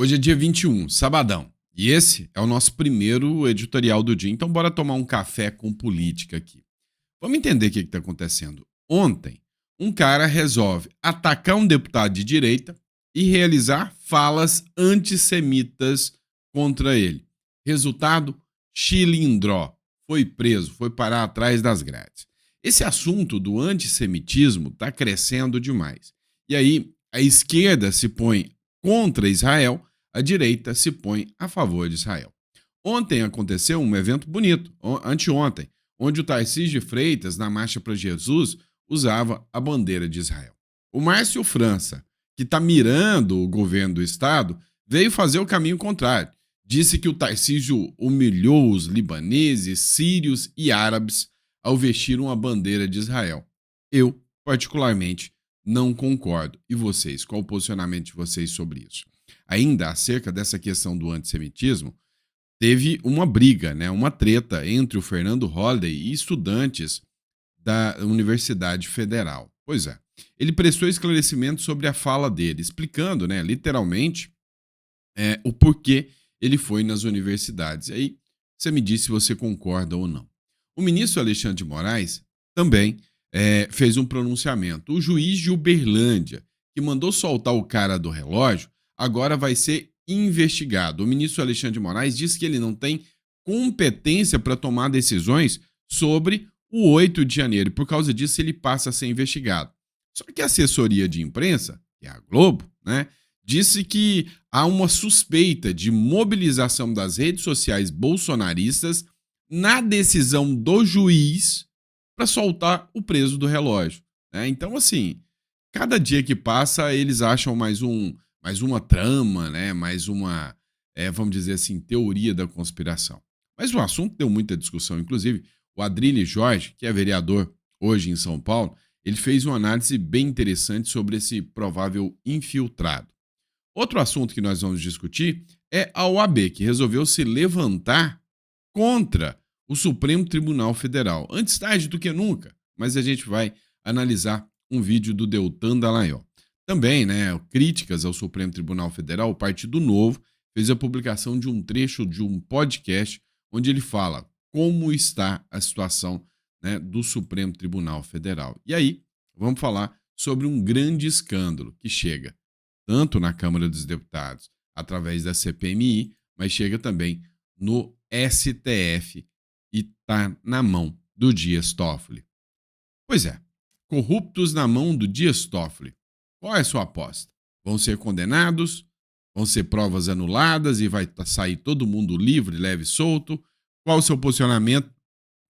Hoje é dia 21, sabadão. E esse é o nosso primeiro editorial do dia. Então, bora tomar um café com política aqui. Vamos entender o que está acontecendo. Ontem, um cara resolve atacar um deputado de direita e realizar falas antissemitas contra ele. Resultado: Chilindró. Foi preso, foi parar atrás das grades. Esse assunto do antissemitismo está crescendo demais. E aí, a esquerda se põe contra Israel, a direita se põe a favor de Israel. Ontem aconteceu um evento bonito, anteontem, onde o Tarcísio de Freitas, na Marcha para Jesus, usava a bandeira de Israel. O Márcio França, que está mirando o governo do Estado, veio fazer o caminho contrário. Disse que o Tarcísio humilhou os libaneses, sírios e árabes ao vestir uma bandeira de Israel. Eu, particularmente, não concordo. E vocês? Qual o posicionamento de vocês sobre isso? Ainda acerca dessa questão do antissemitismo, teve uma briga, né, uma treta entre o Fernando Holliday e estudantes da Universidade Federal. Pois é. Ele prestou esclarecimento sobre a fala dele, explicando, né, literalmente, o porquê ele foi nas universidades. Aí você me diz se você concorda ou não. O ministro Alexandre de Moraes também fez um pronunciamento. O juiz de Uberlândia, que mandou soltar o cara do relógio, agora vai ser investigado. O ministro Alexandre de Moraes disse que ele não tem competência para tomar decisões sobre o 8 de janeiro. E por causa disso, ele passa a ser investigado. Só que a assessoria de imprensa, que é a Globo, né, disse que há uma suspeita de mobilização das redes sociais bolsonaristas na decisão do juiz para soltar o preso do relógio. Né? Então, assim, cada dia que passa, eles acham mais uma trama, né? Mais uma, vamos dizer assim, teoria da conspiração. Mas o assunto deu muita discussão. Inclusive, o Adrilles Jorge, que é vereador hoje em São Paulo, ele fez uma análise bem interessante sobre esse provável infiltrado. Outro assunto que nós vamos discutir é a OAB, que resolveu se levantar contra o Supremo Tribunal Federal. Antes tarde do que nunca, mas a gente vai analisar um vídeo do Deltan Dallagnol. Também, né, críticas ao Supremo Tribunal Federal, o Partido Novo fez a publicação de um trecho de um podcast onde ele fala como está a situação, né, do Supremo Tribunal Federal. E aí, vamos falar sobre um grande escândalo que chega tanto na Câmara dos Deputados, através da CPMI, mas chega também no STF e está na mão do Dias Toffoli. Pois é, corruptos na mão do Dias Toffoli. Qual é a sua aposta? Vão ser condenados? Vão ser provas anuladas e vai sair todo mundo livre, leve e solto? Qual o seu posicionamento?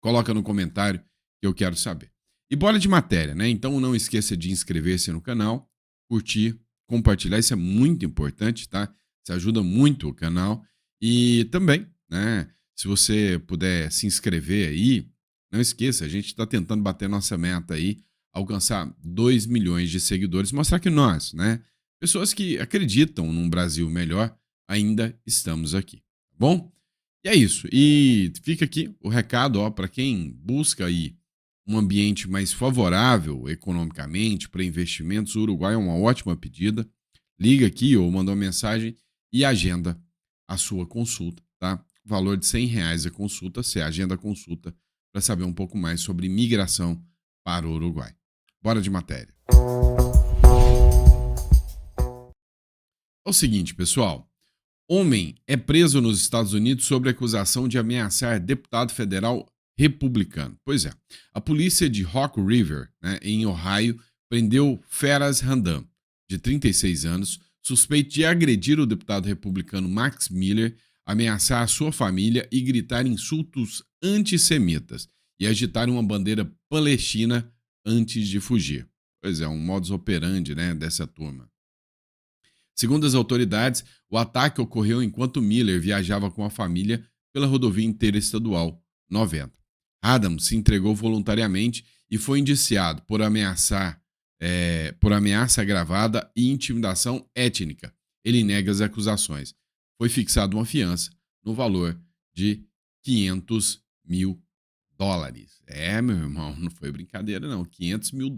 Coloca no comentário que eu quero saber. E bora de matéria, né? Então não esqueça de inscrever-se no canal, curtir, compartilhar, isso é muito importante, tá? Isso ajuda muito o canal. E também, né, se você puder se inscrever aí, não esqueça, a gente está tentando bater nossa meta aí, alcançar 2 milhões de seguidores, mostrar que nós, né, pessoas que acreditam num Brasil melhor, ainda estamos aqui, tá bom? E é isso. E fica aqui o recado, ó, para quem busca aí um ambiente mais favorável economicamente para investimentos, o Uruguai é uma ótima pedida. Liga aqui ou manda uma mensagem e agenda a sua consulta, tá? Valor de R$ 100 a consulta, você agenda a consulta para saber um pouco mais sobre migração para o Uruguai. Bora de matéria. É o seguinte, pessoal. Homem é preso nos Estados Unidos sobre acusação de ameaçar deputado federal republicano. Pois é, a polícia de Hawk River, né, em Ohio, prendeu Feras Randam, de 36 anos, suspeito de agredir o deputado republicano Max Miller, ameaçar a sua família e gritar insultos antissemitas e agitar uma bandeira palestina antes de fugir. Pois é, um modus operandi, né, dessa turma. Segundo as autoridades, o ataque ocorreu enquanto Miller viajava com a família pela rodovia interestadual 90. Adams se entregou voluntariamente e foi indiciado por por ameaça agravada e intimidação étnica. Ele nega as acusações. Foi fixada uma fiança no valor de $500 mil. É, meu irmão, não foi brincadeira não, $500 mil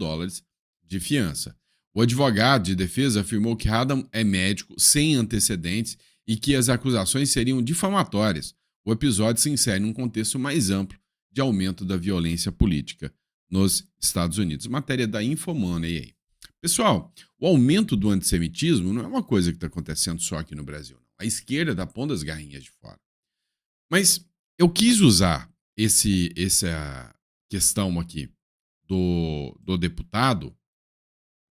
de fiança. O advogado de defesa afirmou que Adam é médico sem antecedentes e que as acusações seriam difamatórias. O episódio se insere num contexto mais amplo de aumento da violência política nos Estados Unidos. Matéria da Infomoney aí. Pessoal, o aumento do antissemitismo não é uma coisa que está acontecendo só aqui no Brasil. Não. A esquerda está pondo as garrinhas de fora. Mas eu quis usar essa questão aqui do deputado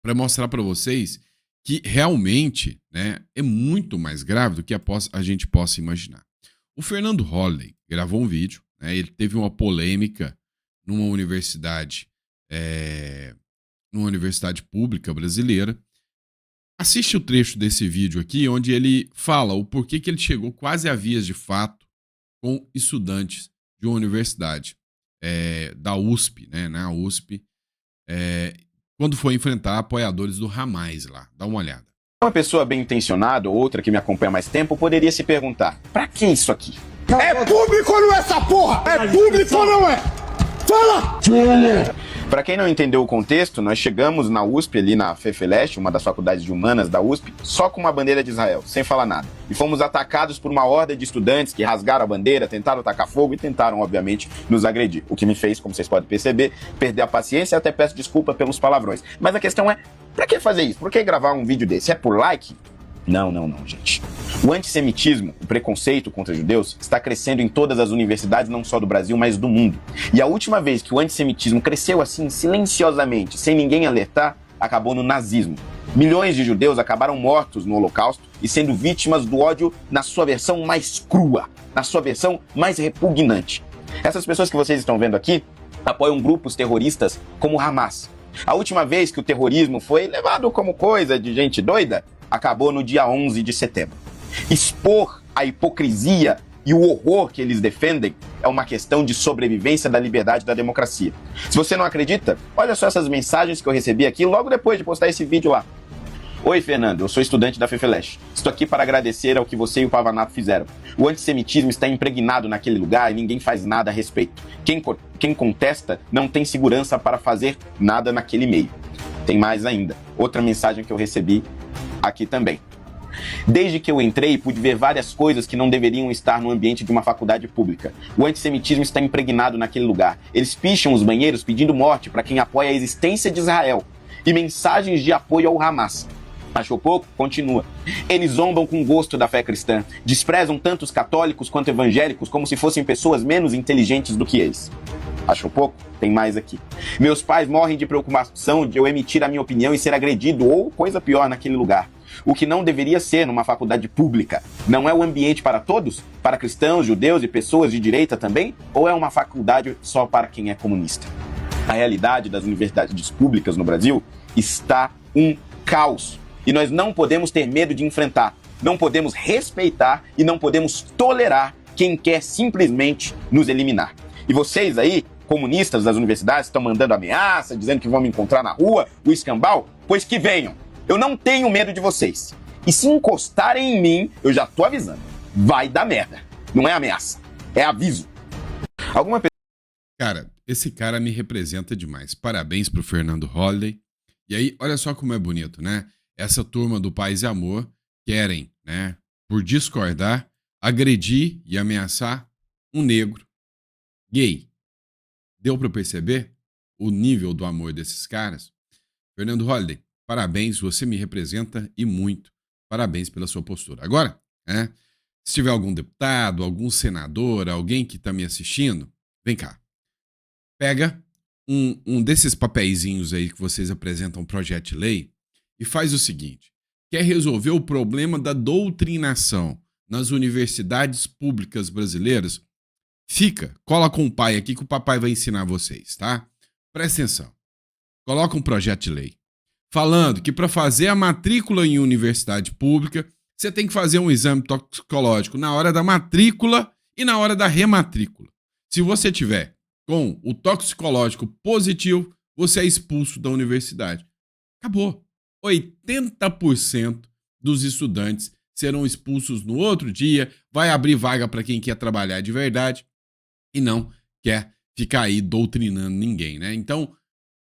para mostrar para vocês que realmente, né, é muito mais grave do que a gente possa imaginar. O Fernando Holliday gravou um vídeo, né, ele teve uma polêmica numa universidade pública brasileira. Assiste o trecho desse vídeo aqui, onde ele fala o porquê que ele chegou quase a vias de fato com estudantes de uma universidade da USP, né, na USP, quando foi enfrentar apoiadores do Hamas lá. Dá uma olhada. Uma pessoa bem intencionada ou outra que me acompanha há mais tempo poderia se perguntar: pra que isso aqui? É público ou não é essa porra? É público ou não é? Fala! Para quem não entendeu o contexto, nós chegamos na USP, ali na FEFELESH, uma das faculdades de humanas da USP, só com uma bandeira de Israel, sem falar nada. E fomos atacados por uma horda de estudantes que rasgaram a bandeira, tentaram tacar fogo e tentaram, obviamente, nos agredir. O que me fez, como vocês podem perceber, perder a paciência e até peço desculpa pelos palavrões. Mas a questão é, pra que fazer isso? Por que gravar um vídeo desse? É por like? Não, gente. O antissemitismo, o preconceito contra judeus, está crescendo em todas as universidades, não só do Brasil, mas do mundo. E a última vez que o antissemitismo cresceu assim, silenciosamente, sem ninguém alertar, acabou no nazismo. Milhões de judeus acabaram mortos no Holocausto e sendo vítimas do ódio na sua versão mais crua, na sua versão mais repugnante. Essas pessoas que vocês estão vendo aqui apoiam grupos terroristas como o Hamas. A última vez que o terrorismo foi levado como coisa de gente doida acabou no dia 11 de setembro. Expor a hipocrisia e o horror que eles defendem é uma questão de sobrevivência da liberdade e da democracia. Se você não acredita, olha só essas mensagens que eu recebi aqui logo depois de postar esse vídeo lá. Oi, Fernando, eu sou estudante da FEFELESH. Estou aqui para agradecer ao que você e o Pavanato fizeram. O antissemitismo está impregnado naquele lugar e ninguém faz nada a respeito. Quem contesta não tem segurança para fazer nada naquele meio. Tem mais ainda. Outra mensagem que eu recebi aqui também. Desde que eu entrei, pude ver várias coisas que não deveriam estar no ambiente de uma faculdade pública. O antissemitismo está impregnado naquele lugar. Eles picham os banheiros pedindo morte para quem apoia a existência de Israel e mensagens de apoio ao Hamas. Achou pouco? Continua. Eles zombam com gosto da fé cristã. Desprezam tanto os católicos quanto evangélicos como se fossem pessoas menos inteligentes do que eles. Achou pouco? Tem mais aqui. Meus pais morrem de preocupação de eu emitir a minha opinião e ser agredido ou coisa pior naquele lugar. O que não deveria ser numa faculdade pública. Não é o ambiente para todos? Para cristãos, judeus e pessoas de direita também? Ou é uma faculdade só para quem é comunista? A realidade das universidades públicas no Brasil está um caos. E nós não podemos ter medo de enfrentar. Não podemos respeitar e não podemos tolerar quem quer simplesmente nos eliminar. E vocês aí, comunistas das universidades, estão mandando ameaça, dizendo que vão me encontrar na rua, o escambau, pois que venham. Eu não tenho medo de vocês. E se encostarem em mim, eu já tô avisando. Vai dar merda. Não é ameaça, é aviso. Cara, esse cara me representa demais. Parabéns pro Fernando Holliday. E aí, olha só como é bonito, né? Essa turma do Paz e Amor querem, né, por discordar, agredir e ameaçar um negro gay. Deu para perceber o nível do amor desses caras? Fernando Holliday, parabéns, você me representa e muito. Parabéns pela sua postura. Agora, se tiver algum deputado, algum senador, alguém que está me assistindo, vem cá. Pega um desses papeizinhos aí que vocês apresentam projeto de lei e faz o seguinte. Quer resolver o problema da doutrinação nas universidades públicas brasileiras? Cola com o pai aqui que o papai vai ensinar vocês, tá? Presta atenção. Coloca um projeto de lei falando que para fazer a matrícula em universidade pública, você tem que fazer um exame toxicológico na hora da matrícula e na hora da rematrícula. Se você tiver com o toxicológico positivo, você é expulso da universidade. Acabou. 80% dos estudantes serão expulsos no outro dia, vai abrir vaga para quem quer trabalhar de verdade e não quer ficar aí doutrinando ninguém, né? Então,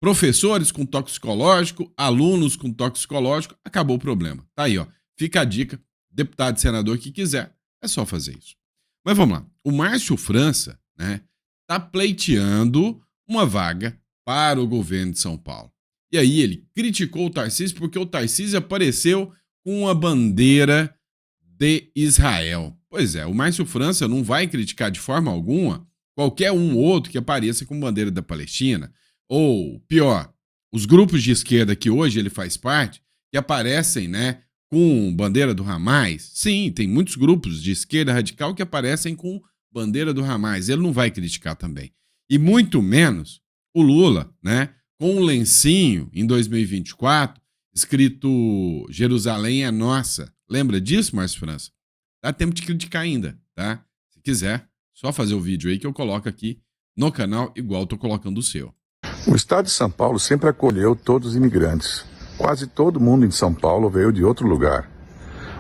Professores com toxicológico, alunos com toxicológico, acabou o problema. Tá aí, ó. Fica a dica, deputado e senador que quiser, é só fazer isso. Mas vamos lá. O Márcio França, né, tá pleiteando uma vaga para o governo de São Paulo. E aí ele criticou o Tarcísio porque o Tarcísio apareceu com a bandeira de Israel. Pois é, o Márcio França não vai criticar de forma alguma qualquer um ou outro que apareça com bandeira da Palestina. Ou, pior, os grupos de esquerda que hoje ele faz parte, que aparecem, né, com bandeira do Hamas. Sim, tem muitos grupos de esquerda radical que aparecem com bandeira do Hamas. Ele não vai criticar também. E muito menos o Lula, né, com um lencinho em 2024, escrito Jerusalém é nossa. Lembra disso, Márcio França? Dá tempo de criticar ainda, tá? Se quiser, só fazer o vídeo aí que eu coloco aqui no canal, igual eu tô colocando o seu. O estado de São Paulo sempre acolheu todos os imigrantes. Quase todo mundo em São Paulo veio de outro lugar.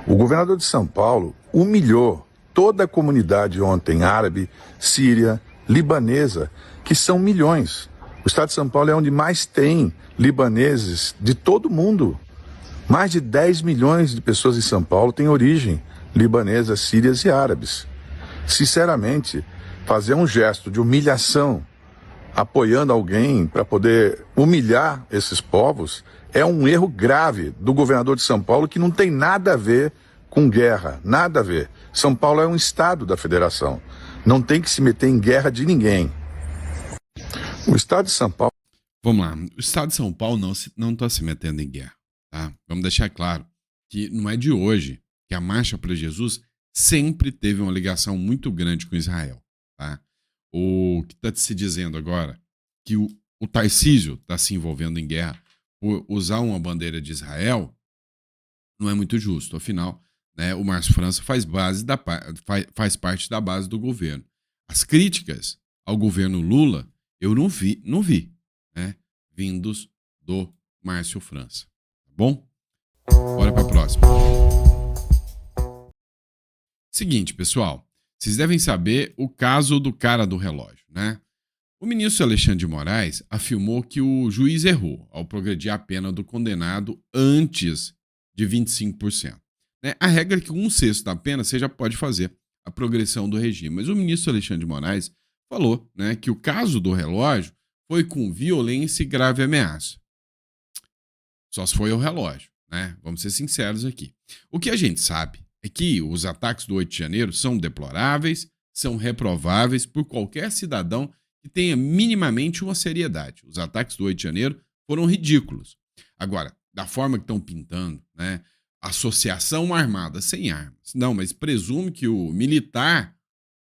O governador de São Paulo humilhou toda a comunidade ontem, árabe, síria, libanesa, que são milhões. O estado de São Paulo é onde mais tem libaneses de todo mundo. Mais de 10 milhões de pessoas em São Paulo têm origem libanesa, sírias e árabes. Sinceramente, fazer um gesto de humilhação apoiando alguém para poder humilhar esses povos é um erro grave do governador de São Paulo que não tem nada a ver com guerra, nada a ver. São Paulo é um estado da federação, não tem que se meter em guerra de ninguém. O estado de São Paulo... Vamos lá, o estado de São Paulo não está se metendo em guerra, tá? Vamos deixar claro que não é de hoje que a Marcha para Jesus sempre teve uma ligação muito grande com Israel, tá? O que está se dizendo agora que o Tarcísio está se envolvendo em guerra por usar uma bandeira de Israel não é muito justo. Afinal, né, o Márcio França faz parte da base do governo. As críticas ao governo Lula eu não vi, né, vindos do Márcio França. Tá bom? Bora para a próxima. Seguinte, pessoal. Vocês devem saber o caso do cara do relógio, né? O ministro Alexandre de Moraes afirmou que o juiz errou ao progredir a pena do condenado antes de 25%. Né? A regra é que 1/6 da pena você já pode fazer a progressão do regime. Mas o ministro Alexandre de Moraes falou, né, que o caso do relógio foi com violência e grave ameaça. Só se foi o relógio, né? Vamos ser sinceros aqui. O que a gente sabe é que os ataques do 8 de janeiro são deploráveis, são reprováveis por qualquer cidadão que tenha minimamente uma seriedade. Os ataques do 8 de janeiro foram ridículos. Agora, da forma que estão pintando, né? Associação armada sem armas. Não, mas presume que o militar,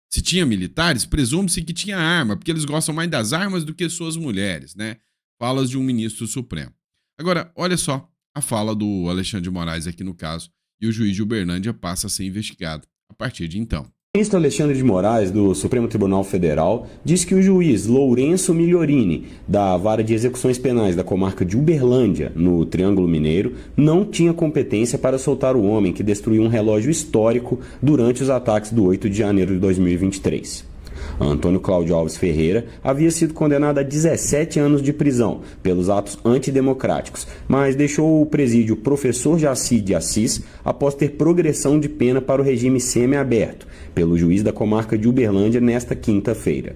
se tinha militares, presume-se que tinha arma, porque eles gostam mais das armas do que suas mulheres, né? Falas de um ministro supremo. Agora, olha só a fala do Alexandre de Moraes aqui no caso, e o juiz de Uberlândia passa a ser investigado a partir de então. O ministro Alexandre de Moraes, do Supremo Tribunal Federal, diz que o juiz Lourenço Migliorini, da Vara de Execuções Penais da comarca de Uberlândia, no Triângulo Mineiro, não tinha competência para soltar o homem que destruiu um relógio histórico durante os ataques do 8 de janeiro de 2023. Antônio Cláudio Alves Ferreira havia sido condenado a 17 anos de prisão pelos atos antidemocráticos, mas deixou o presídio Professor Jaci de Assis após ter progressão de pena para o regime semiaberto, pelo juiz da comarca de Uberlândia nesta quinta-feira.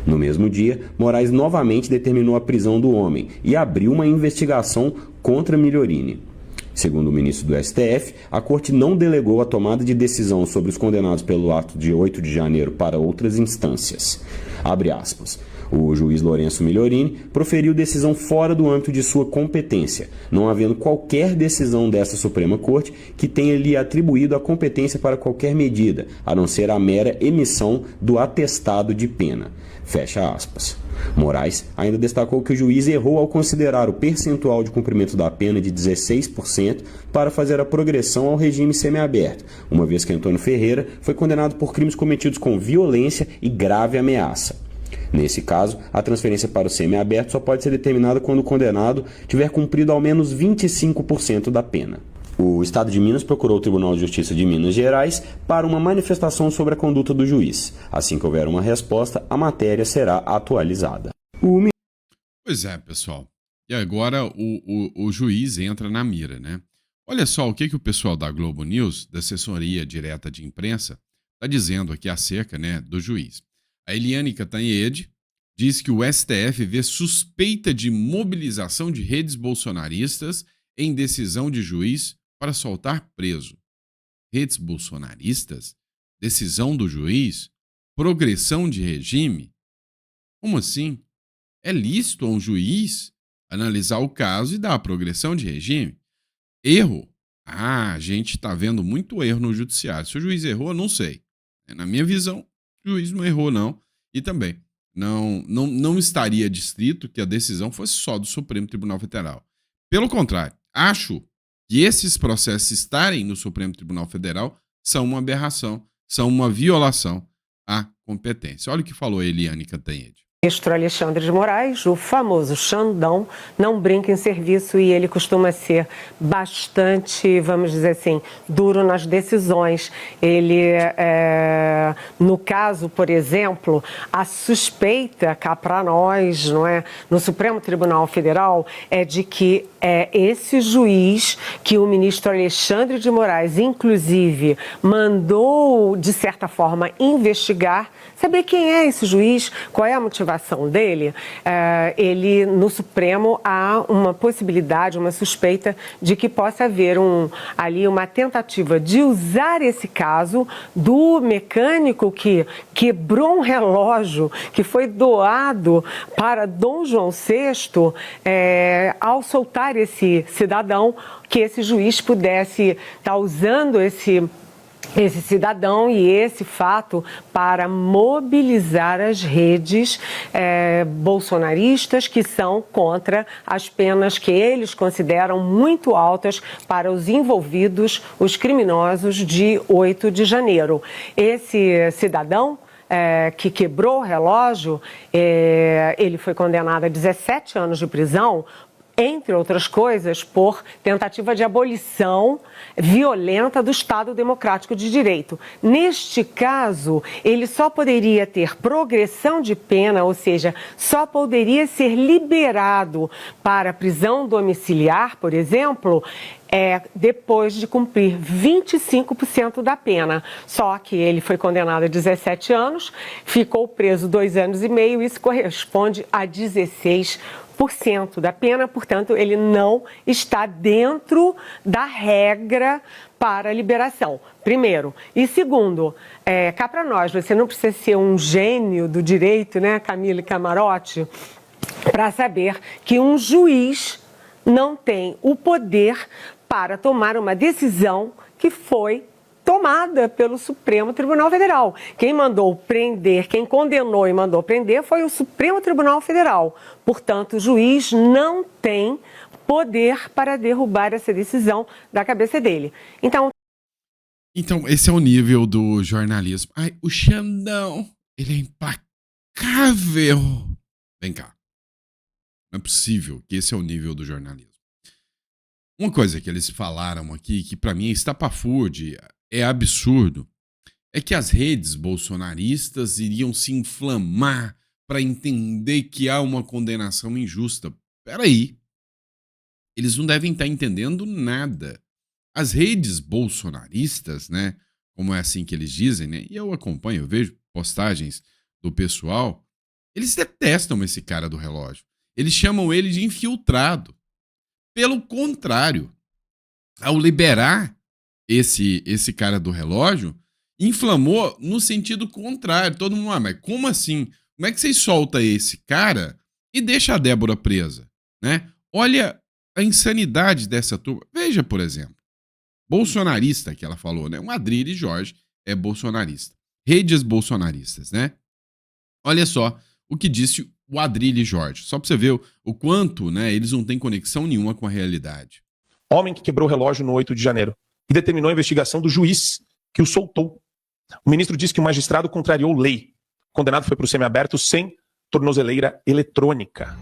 No mesmo dia, Moraes novamente determinou a prisão do homem e abriu uma investigação contra Migliorini. Segundo o ministro do STF, a corte não delegou a tomada de decisão sobre os condenados pelo ato de 8 de janeiro para outras instâncias. Abre aspas. O juiz Lourenço Migliorini proferiu decisão fora do âmbito de sua competência, não havendo qualquer decisão desta Suprema Corte que tenha lhe atribuído a competência para qualquer medida, a não ser a mera emissão do atestado de pena. Fecha aspas. Moraes ainda destacou que o juiz errou ao considerar o percentual de cumprimento da pena de 16% para fazer a progressão ao regime semiaberto, uma vez que Antônio Ferreira foi condenado por crimes cometidos com violência e grave ameaça. Nesse caso, a transferência para o semiaberto só pode ser determinada quando o condenado tiver cumprido ao menos 25% da pena. O Estado de Minas procurou o Tribunal de Justiça de Minas Gerais para uma manifestação sobre a conduta do juiz. Assim que houver uma resposta, a matéria será atualizada. Pois Pois é, pessoal. E agora o juiz entra na mira, né? Olha só o que o pessoal da Globo News, da assessoria direta de imprensa, está dizendo aqui acerca, né, do juiz. A Eliane Cantanhede diz que o STF vê suspeita de mobilização de redes bolsonaristas em decisão de juiz para soltar preso. Redes bolsonaristas? Decisão do juiz? Progressão de regime? Como assim? É lícito a um juiz analisar o caso e dar a progressão de regime? Erro? Ah, a gente está vendo muito erro no judiciário. Se o juiz errou, eu não sei. Na minha visão, o juiz não errou, não. E também, não estaria descrito que a decisão fosse só do Supremo Tribunal Federal. Pelo contrário, acho que esses processos estarem no Supremo Tribunal Federal são uma aberração, são uma violação à competência. Olha o que falou a Eliane Cantanhede. O ministro Alexandre de Moraes, o famoso Xandão, não brinca em serviço e ele costuma ser bastante, vamos dizer assim, duro nas decisões. Ele, no caso, por exemplo, a suspeita cá para nós, não é, no Supremo Tribunal Federal, é de que esse juiz que o ministro Alexandre de Moraes, inclusive, mandou, de certa forma, investigar, saber quem é esse juiz, qual é a motivação dele, ele, no Supremo, há uma possibilidade, uma suspeita de que possa haver ali uma tentativa de usar esse caso do mecânico que quebrou um relógio que foi doado para Dom João VI, ao soltar esse cidadão, que esse juiz pudesse estar usando esse cidadão e esse fato para mobilizar as redes bolsonaristas que são contra as penas que eles consideram muito altas para os envolvidos, os criminosos de 8 de janeiro. Esse cidadão que quebrou o relógio, ele foi condenado a 17 anos de prisão, entre outras coisas, por tentativa de abolição violenta do Estado Democrático de Direito. Neste caso, ele só poderia ter progressão de pena, ou seja, só poderia ser liberado para prisão domiciliar, por exemplo, depois de cumprir 25% da pena. Só que ele foi condenado a 17 anos, ficou preso 2 anos e meio, isso corresponde a 16% da pena, portanto, ele não está dentro da regra para liberação, primeiro. E segundo, cá para nós, você não precisa ser um gênio do direito, né, Camila Camarote, para saber que um juiz não tem o poder para tomar uma decisão que foi tomada pelo Supremo Tribunal Federal. Quem mandou prender, quem condenou e mandou prender foi o Supremo Tribunal Federal. Portanto, o juiz não tem poder para derrubar essa decisão da cabeça dele. Então, esse é o nível do jornalismo. Ai, o Xandão, ele é implacável. Vem cá. Não é possível que esse é o nível do jornalismo. Uma coisa que eles falaram aqui, que para mim é estapafúrdia, é absurdo, é que as redes bolsonaristas iriam se inflamar para entender que há uma condenação injusta. Peraí, eles não devem estar entendendo nada. As redes bolsonaristas, né, como é assim que eles dizem, né, e eu acompanho, eu vejo postagens do pessoal, eles detestam esse cara do relógio. Eles chamam ele de infiltrado. Pelo contrário, ao liberar esse cara do relógio, inflamou no sentido contrário. Todo mundo, mas como assim? Como é que vocês soltam esse cara e deixa a Débora presa, né? Olha a insanidade dessa turma. Veja, por exemplo, bolsonarista que ela falou, né? O Adrilles Jorge é bolsonarista. Redes bolsonaristas, né? Olha só o que disse o Adrilles Jorge. Só para você ver o quanto, né, eles não têm conexão nenhuma com a realidade. Homem que quebrou o relógio no 8 de janeiro e determinou a investigação do juiz que o soltou. O ministro disse que o magistrado contrariou lei. O condenado foi para o semiaberto sem tornozeleira eletrônica.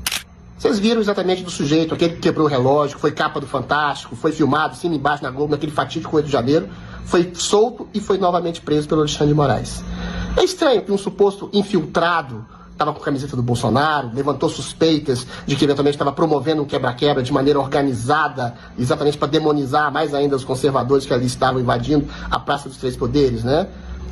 Vocês viram exatamente do sujeito, aquele que quebrou o relógio, foi capa do Fantástico, foi filmado cima e embaixo na Globo, naquele fatídico 8 de janeiro, foi solto e foi novamente preso pelo Alexandre de Moraes. É estranho que um suposto infiltrado estava com a camiseta do Bolsonaro, levantou suspeitas de que eventualmente estava promovendo um quebra-quebra de maneira organizada, exatamente para demonizar mais ainda os conservadores que ali estavam invadindo a Praça dos Três Poderes, né?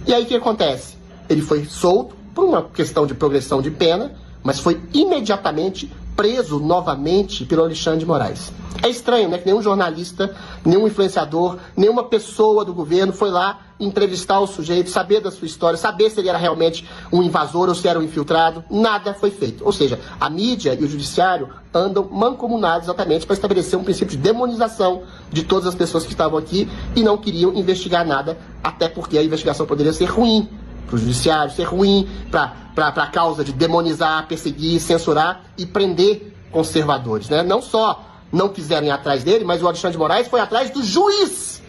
E aí o que acontece? Ele foi solto por uma questão de progressão de pena, mas foi imediatamente preso novamente pelo Alexandre de Moraes. É estranho, né, que nenhum jornalista, nenhum influenciador, nenhuma pessoa do governo foi lá entrevistar o sujeito, saber da sua história, saber se ele era realmente um invasor ou se era um infiltrado. Nada foi feito. Ou seja, a mídia e o judiciário andam mancomunados exatamente para estabelecer um princípio de demonização de todas as pessoas que estavam aqui e não queriam investigar nada, até porque a investigação poderia ser ruim para o judiciário, ser ruim para a causa de demonizar, perseguir, censurar e prender conservadores, né? Não só não quiseram ir atrás dele, mas o Alexandre de Moraes foi atrás do juiz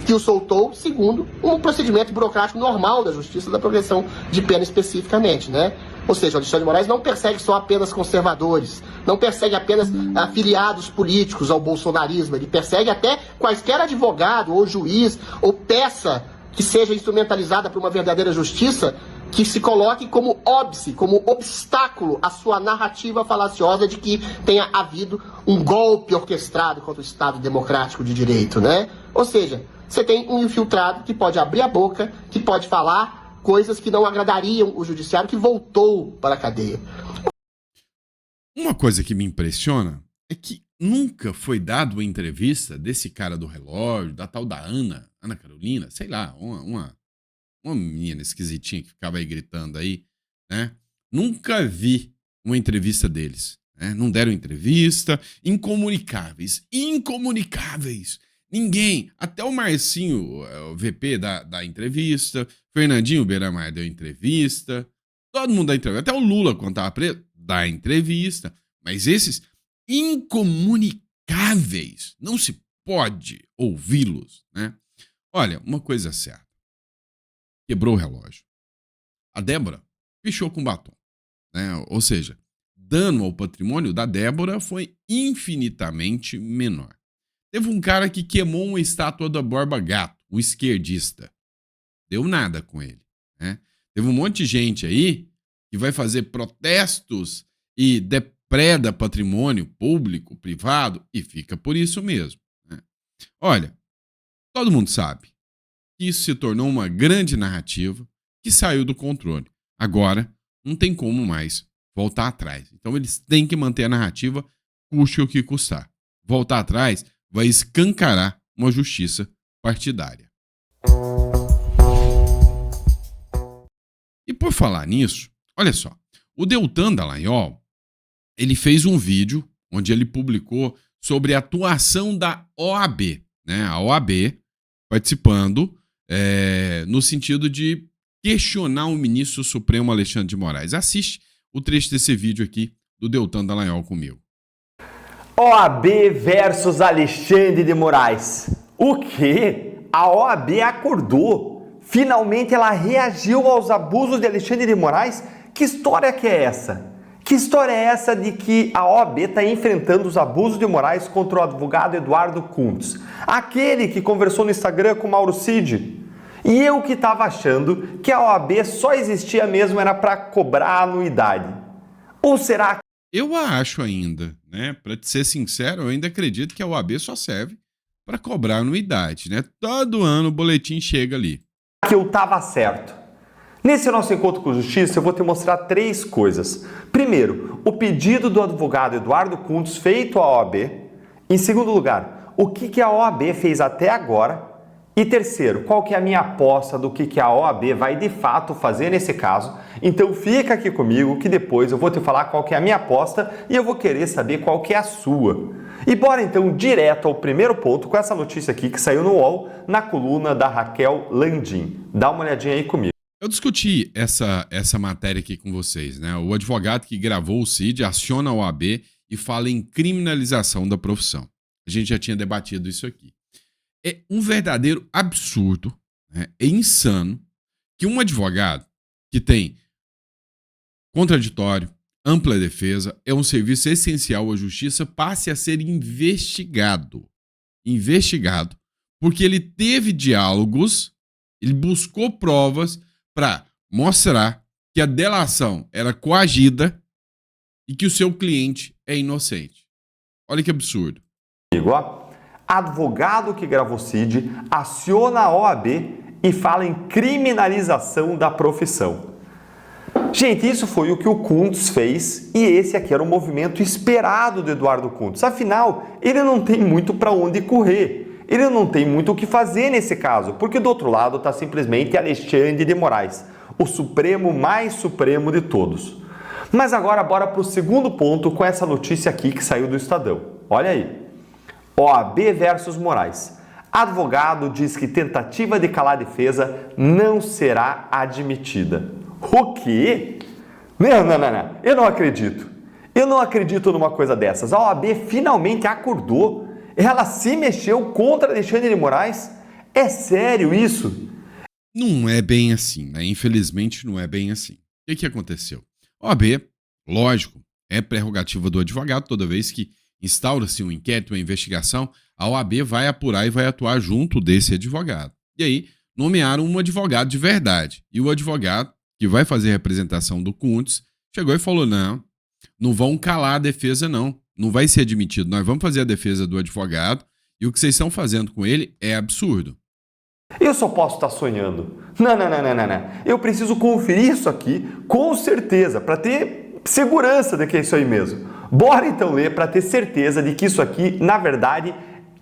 que o soltou segundo um procedimento burocrático normal da justiça, da progressão de pena especificamente, né? Ou seja, o Alexandre de Moraes não persegue só apenas conservadores, não persegue apenas afiliados políticos ao bolsonarismo, ele persegue até quaisquer advogado ou juiz ou peça que seja instrumentalizada por uma verdadeira justiça, que se coloque como óbice, como obstáculo à sua narrativa falaciosa de que tenha havido um golpe orquestrado contra o Estado Democrático de Direito, né? Ou seja, você tem um infiltrado que pode abrir a boca, que pode falar coisas que não agradariam o judiciário, que voltou para a cadeia. Uma coisa que me impressiona é que nunca foi dado uma entrevista desse cara do relógio, da tal da Ana Carolina, sei lá, uma menina esquisitinha que ficava aí gritando aí, né? Nunca vi uma entrevista deles, né? Não deram entrevista, incomunicáveis. Ninguém, até o Marcinho, o VP da entrevista, Fernandinho Beiramar deu entrevista, todo mundo dá entrevista, até o Lula, quando estava preso, dá entrevista, mas esses incomunicáveis, não se pode ouvi-los, né? Olha, uma coisa é certa, quebrou o relógio. A Débora pichou com batom, né? Ou seja, dano ao patrimônio da Débora foi infinitamente menor. Teve um cara que queimou uma estátua da Borba Gato, um esquerdista. Deu nada com ele, né? Teve um monte de gente aí que vai fazer protestos e depreda patrimônio público, privado, e fica por isso mesmo, né? Olha, todo mundo sabe que isso se tornou uma grande narrativa que saiu do controle. Agora, não tem como mais voltar atrás. Então, eles têm que manter a narrativa, custe o que custar. Voltar atrás vai escancarar uma justiça partidária. E por falar nisso, olha só, o Deltan Dallagnol, ele fez um vídeo onde ele publicou sobre a atuação da OAB, né? A OAB participando no sentido de questionar o ministro Supremo Alexandre de Moraes. Assiste o trecho desse vídeo aqui do Deltan Dallagnol comigo. OAB versus Alexandre de Moraes. O quê? A OAB acordou. Finalmente ela reagiu aos abusos de Alexandre de Moraes? Que história que é essa? Que história é essa de que a OAB está enfrentando os abusos de Moraes contra o advogado Eduardo Kuntz? Aquele que conversou no Instagram com Mauro Cid. E eu que estava achando que a OAB só existia mesmo era para cobrar anuidade. Ou será que... Eu acho ainda, né? Para ser sincero, eu ainda acredito que a OAB só serve para cobrar anuidade, né? Todo ano o boletim chega ali. Que eu estava certo. Nesse nosso encontro com justiça, eu vou te mostrar 3 coisas. Primeiro, o pedido do advogado Eduardo Kuntz feito à OAB. Em segundo lugar, o que a OAB fez até agora. E terceiro, qual que é a minha aposta do que a OAB vai de fato fazer nesse caso. Então fica aqui comigo que depois eu vou te falar qual que é a minha aposta e eu vou querer saber qual que é a sua. E bora então direto ao primeiro ponto com essa notícia aqui que saiu no UOL na coluna da Raquel Landim. Dá uma olhadinha aí comigo. Eu discuti essa matéria aqui com vocês, né? O advogado que gravou o CID aciona a OAB e fala em criminalização da profissão. A gente já tinha debatido isso aqui. É um verdadeiro absurdo, né? É insano que um advogado que tem contraditório, ampla defesa, é um serviço essencial à justiça, passe a ser investigado, porque ele teve diálogos, ele buscou provas para mostrar que a delação era coagida e que o seu cliente é inocente. Olha que absurdo. Ó, advogado que gravou CID aciona a OAB e fala em criminalização da profissão. Gente, isso foi o que o Kuntz fez e esse aqui era o movimento esperado do Eduardo Kuntz. Afinal, ele não tem muito para onde correr. Ele não tem muito o que fazer nesse caso, porque do outro lado está simplesmente Alexandre de Moraes, o supremo mais supremo de todos. Mas agora bora para o segundo ponto com essa notícia aqui que saiu do Estadão. Olha aí. OAB versus Moraes. Advogado diz que tentativa de calar a defesa não será admitida. O quê? Não. Eu não acredito. Eu não acredito numa coisa dessas. A OAB finalmente acordou. Ela se mexeu contra Alexandre de Moraes. É sério isso? Não é bem assim, né? Infelizmente não é bem assim. O que aconteceu? OAB, lógico, é prerrogativa do advogado. Toda vez que instaura-se um inquérito, uma investigação, a OAB vai apurar e vai atuar junto desse advogado. E aí, nomearam um advogado de verdade. E o advogado, que vai fazer a representação do Kuntz, chegou e falou, não vão calar a defesa não vai ser admitido, nós vamos fazer a defesa do advogado e o que vocês estão fazendo com ele é absurdo. Eu só posso estar sonhando. Não. Eu preciso conferir isso aqui com certeza, para ter segurança de que é isso aí mesmo. Bora então ler para ter certeza de que isso aqui, na verdade,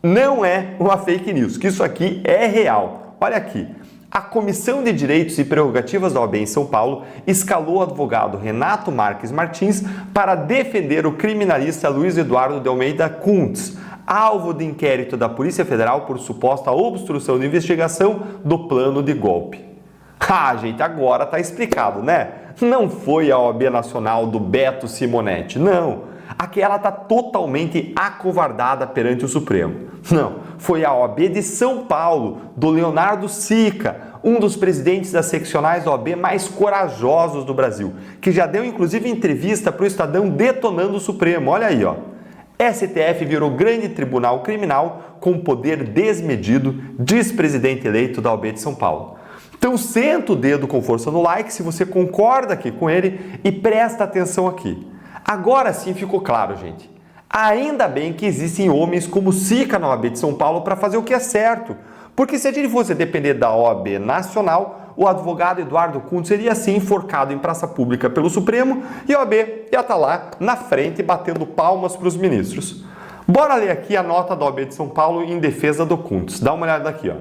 não é uma fake news, que isso aqui é real. Olha aqui. A Comissão de Direitos e Prerrogativas da OAB em São Paulo escalou o advogado Renato Marques Martins para defender o criminalista Luiz Eduardo de Almeida Kuntz, alvo de inquérito da Polícia Federal por suposta obstrução de investigação do plano de golpe. Ah, gente, agora tá explicado, né? Não foi a OAB Nacional do Beto Simonetti, não. Aquela tá totalmente acovardada perante o Supremo. Não, foi a OAB de São Paulo, do Leonardo Sica, um dos presidentes das seccionais da OAB mais corajosos do Brasil, que já deu inclusive entrevista para o Estadão detonando o Supremo. Olha aí, ó. STF virou grande tribunal criminal com poder desmedido, diz presidente eleito da OAB de São Paulo. Então senta o dedo com força no like se você concorda aqui com ele e presta atenção aqui. Agora sim ficou claro, gente. Ainda bem que existem homens como Sica na OAB de São Paulo para fazer o que é certo. Porque se a gente fosse depender da OAB Nacional, o advogado Eduardo Kuntz seria assim enforcado em praça pública pelo Supremo e a OAB ia estar lá na frente batendo palmas para os ministros. Bora ler aqui a nota da OAB de São Paulo em defesa do Kuntz. Dá uma olhada aqui, ó.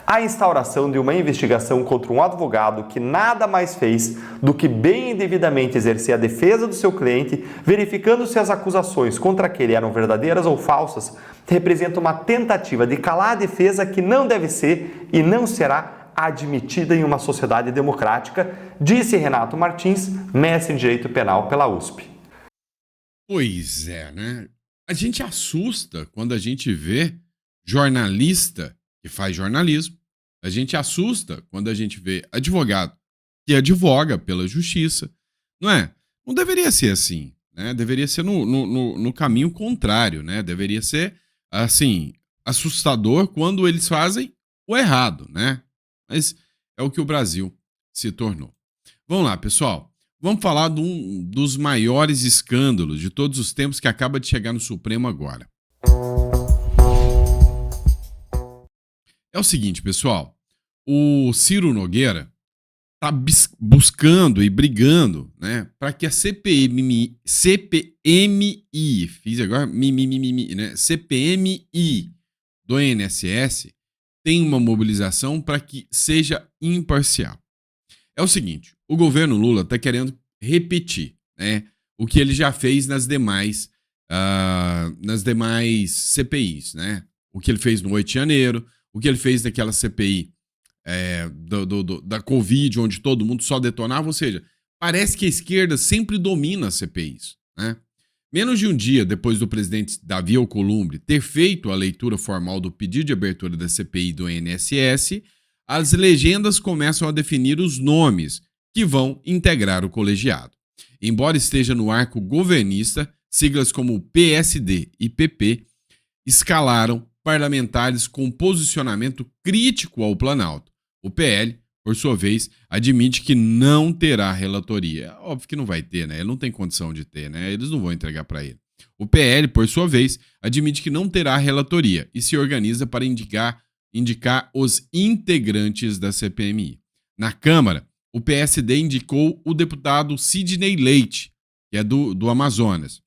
A instauração de uma investigação contra um advogado que nada mais fez do que bem e devidamente exercer a defesa do seu cliente, verificando se as acusações contra aquele eram verdadeiras ou falsas, representa uma tentativa de calar a defesa que não deve ser e não será admitida em uma sociedade democrática, disse Renato Martins, mestre em Direito Penal pela USP. Pois é, né? A gente assusta quando a gente vê jornalista que faz jornalismo. A gente assusta quando a gente vê advogado que advoga pela justiça. Não é? Não deveria ser assim, né? Deveria ser no caminho contrário, né? Deveria ser, assim, assustador quando eles fazem o errado, né? Mas é o que o Brasil se tornou. Vamos lá, pessoal. Vamos falar de um dos maiores escândalos de todos os tempos que acaba de chegar no Supremo agora. É o seguinte, pessoal, o Ciro Nogueira está buscando e brigando, né, para que a CPMI, fiz agora, né, CPMI do INSS tenha uma mobilização para que seja imparcial. É o seguinte, o governo Lula está querendo repetir, né, o que ele já fez nas demais CPIs, né, o que ele fez no 8 de janeiro, o que ele fez naquela CPI da Covid, onde todo mundo só detonava, ou seja, parece que a esquerda sempre domina as CPIs, né? Menos de um dia depois do presidente Davi Alcolumbre ter feito a leitura formal do pedido de abertura da CPI do INSS, as legendas começam a definir os nomes que vão integrar o colegiado. Embora esteja no arco governista, siglas como PSD e PP escalaram parlamentares com posicionamento crítico ao Planalto. O PL por sua vez, admite que não terá relatoria. É óbvio que não vai ter, né? Ele não tem condição de ter, né? Eles não vão entregar para ele. O PL, por sua vez, admite que não terá relatoria e se organiza para indicar os integrantes da CPMI. Na Câmara, o PSD indicou o deputado Sidney Leite, que é do Amazonas,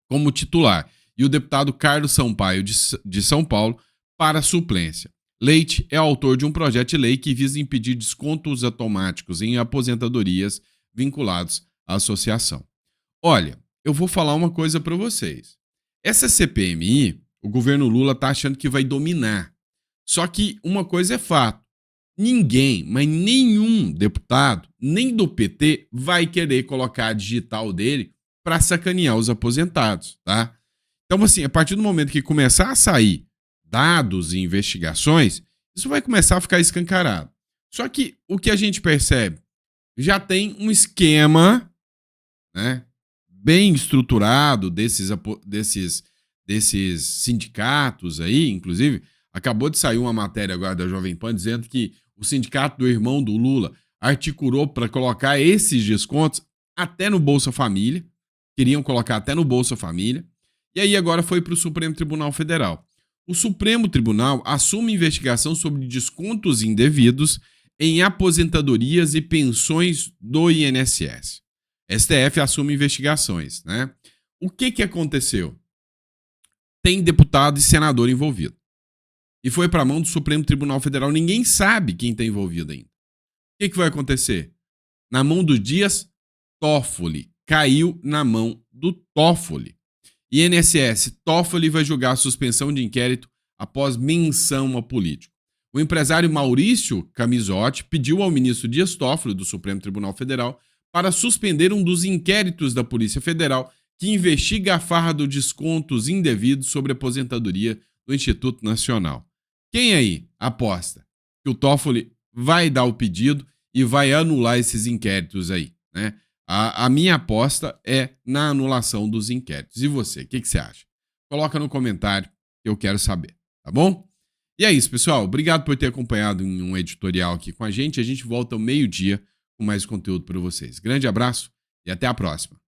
como titular, e o deputado Carlos Sampaio, de São Paulo, para suplência. Leite é autor de um projeto de lei que visa impedir descontos automáticos em aposentadorias vinculados à associação. Olha, eu vou falar uma coisa para vocês. Essa CPMI, o governo Lula está achando que vai dominar. Só que uma coisa é fato. Ninguém, mas nenhum deputado, nem do PT, vai querer colocar a digital dele para sacanear os aposentados, tá? Então, assim, a partir do momento que começar a sair dados e investigações, isso vai começar a ficar escancarado. Só que o que a gente percebe, já tem um esquema, né, bem estruturado desses sindicatos aí, inclusive, acabou de sair uma matéria agora da Jovem Pan dizendo que o sindicato do irmão do Lula articulou para colocar esses descontos até no Bolsa Família, queriam colocar até no Bolsa Família, e aí agora foi para o Supremo Tribunal Federal. O Supremo Tribunal assume investigação sobre descontos indevidos em aposentadorias e pensões do INSS. STF assume investigações, né? O que aconteceu? Tem deputado e senador envolvido. E foi para a mão do Supremo Tribunal Federal. Ninguém sabe quem está envolvido ainda. O que vai acontecer? Na mão do Dias Toffoli. Caiu na mão do Toffoli. INSS, Toffoli vai julgar a suspensão de inquérito após menção a político. O empresário Maurício Camisotti pediu ao ministro Dias Toffoli, do Supremo Tribunal Federal, para suspender um dos inquéritos da Polícia Federal que investiga a farra de descontos indevidos sobre aposentadoria do Instituto Nacional. Quem aí aposta que o Toffoli vai dar o pedido e vai anular esses inquéritos aí, né? A minha aposta é na anulação dos inquéritos. E você, o que você acha? Coloca no comentário que eu quero saber, tá bom? E é isso, pessoal. Obrigado por ter acompanhado em um editorial aqui com a gente. A gente volta ao meio-dia com mais conteúdo para vocês. Grande abraço e até a próxima.